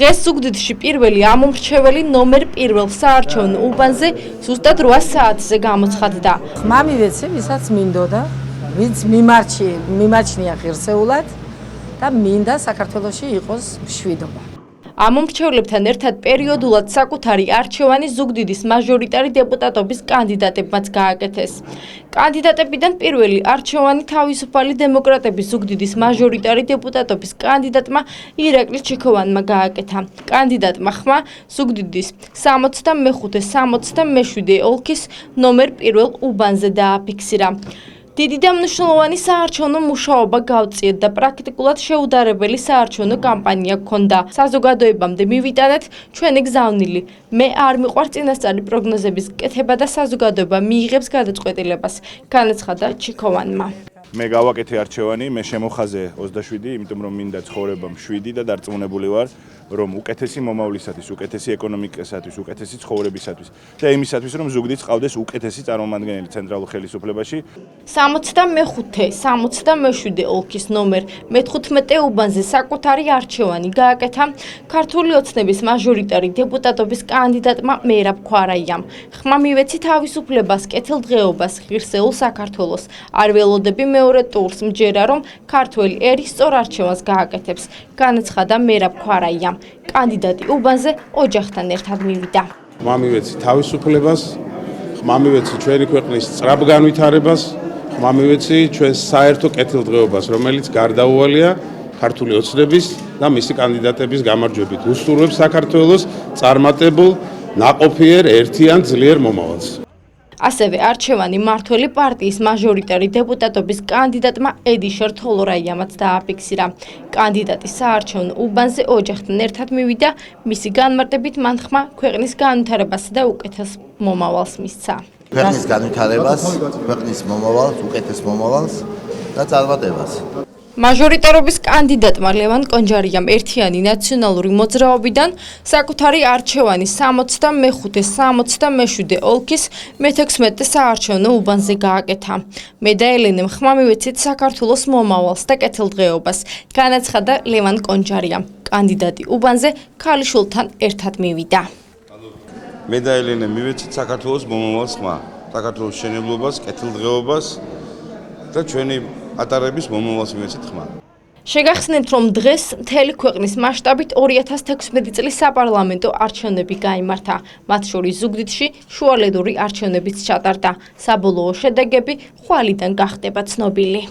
დღეს ზუგდიდში პირველი ამომრჩეველი ნომერ პირველ საარჩევნო უბანზე ზუსტად 8 საათზე გამოცხადდა. ხმა მივეცე, ვისაც მინდოდა, ვინც მიმარჩნია ღირსეულად და მინდა საქართველოში იყოს მშვიდობა. ამომრჩევლებთან ერთად პერიოდულად საკუთარი არჩევანი ზუგდიდის მაჟორიტარი დეპუტატობის კანდიდატებმაც გააკეთეს. კანდიდატებიდან პირველი არჩევანი თავისუფალი დემოკრატების ზუგდიდის მაჟორიტარი დეპუტატობის კანდიდატმა ირაკლი ჩიქოვანმა გააკეთა. კანდიდატმა ხმა ზუგდიდის 65-67 ოლქის ნომერ პირველ უბანზე დააფიქსირა. დიდი და მნიშვნელოვანი საარჩევნო მუშაობა გავწიეთ და პრაქტიკულად შეუდარებელი საარჩევნო კამპანია გქონდა. საზოგადოებამდე მივიტანეთ ჩვენი გზავნილი. მე არ მიყვარს წინასწარი პროგნოზების კეთება და საზოგადოება მიიღებს გადაწყვეტილებას, განაცხადა ჩიქოვანმა. მე გავაკეთე არჩევანი, მე შემოხაზე 27, იმიტომ რომ მინდა ცხოვრება მშვიდი და დარწმუნებული ვარ, რომ უკეთესი მომავლისათვის, უკეთესი ეკონომიკისათვის, უკეთესი ცხოვრებისათვის და იმისათვის, რომ ზუგდიდს ყავდეს უკეთესი წარმომადგენელი ცენტრალურ ხელისუფლებაში. 65-67 ოლქის ნომერ მე-15 უბანზე საკუთარი არჩევანი გააკეთა ქართული ოცნების მაჟორიტარი დეპუტატობის კანდიდატმა მერაბ ქვარაიამ. ხმა მივეცი თავისუფლებას, კეთილდღეობას, ღირსეულ საქართველოს. არ ველოდები მეორე ტურს, მჯერა რომ ქართველი ერი სწორ არჩევანს გააკეთებს, განაცხადა მერაბ ქვარაიამ. კანდიდატი უბანზე ოჯახთან ერთად მივიდა. ხმა მივეცი თავისუფლებას, ხმა მივეცი ჩვენი ქვეყნის სწრაფ განვითარებას, ხმა მივეცი ჩვენს საერთო კეთილდღეობას, რომელიც გარდაუვალია ქართული ოცნების და მისი კანდიდატების გამარჯვებით. უსტურვებს საქართველოს წარმატებულ, ნაყოფიერ, ერთიან, ძლიერ მომავალს. ასევე არჩევანი მართველი პარტიის მაჟორიტარი დეპუტატობის კანდიდატმა ედიშერ თოლორაიამაც დააფიქსირა. კანდიდატი საარჩევნო უბანზე ოჯახთან ერთად მივიდა, მისი განმარტებით მან ხმა ქვეყნის განვითარებასა და უკეთეს მომავალს მისცა. ქვეყნის განვითარებას, ქვეყნის მომავალს, უკეთეს მომავალს და წარმატებას. მაჟორიტარობის კანდიდატმა ლევან კონჯარიამ ერთიანი ნაციონალური მოძრაობიდან საკუთარი არჩევანი 65-67 ოლქის მე-16 საარჩევნო უბანზე გააკეთა. მე და ელენემ ხმა მივეცით საქართველოს მომავალს და კეთილდღეობას, განაცხადა ლევან კონჯარიამ. კანდიდატი უბანზე ქალიშვილთან ერთად მივიდა. მე და ელენემ მივეცით საქართველოს მომავალს ხმა, საქართველოს მშენებლობას, კეთილდღეობას და ჩვენი ატარების მომავალს მივეცით ხმა. შეგახსენებთ, რომ დღეს მთელი ქვეყნის მასშტაბით 2016 წლის საპარლამენტო არჩევნები გაიმართა. მათ შორის ზუგდიდში შუალედური არჩევნებიც ჩატარდა. საბოლოო შედეგები ხვალიდან გახდება ცნობილი.